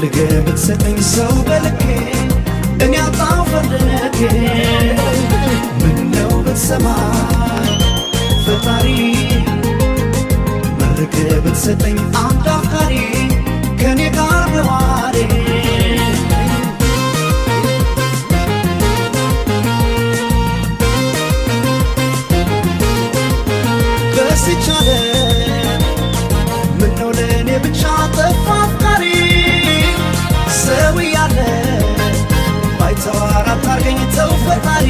ፈልገህ ብትሰጠኝ ሰው በልኬ እኔ አጣሁ ፈልጌ ምነው ብትሰማኝ ፈጣሪ መርቀህ ብትሰጠኝ አንድ አፍቃሪ ከኔ ጋር ነዋሪ በስቻለ ምነው ለእኔ ብቻ ጠፋ አፍቃሪ ሰው ያለ ባይተዋር አታርገኝ ተው ፈጣሪ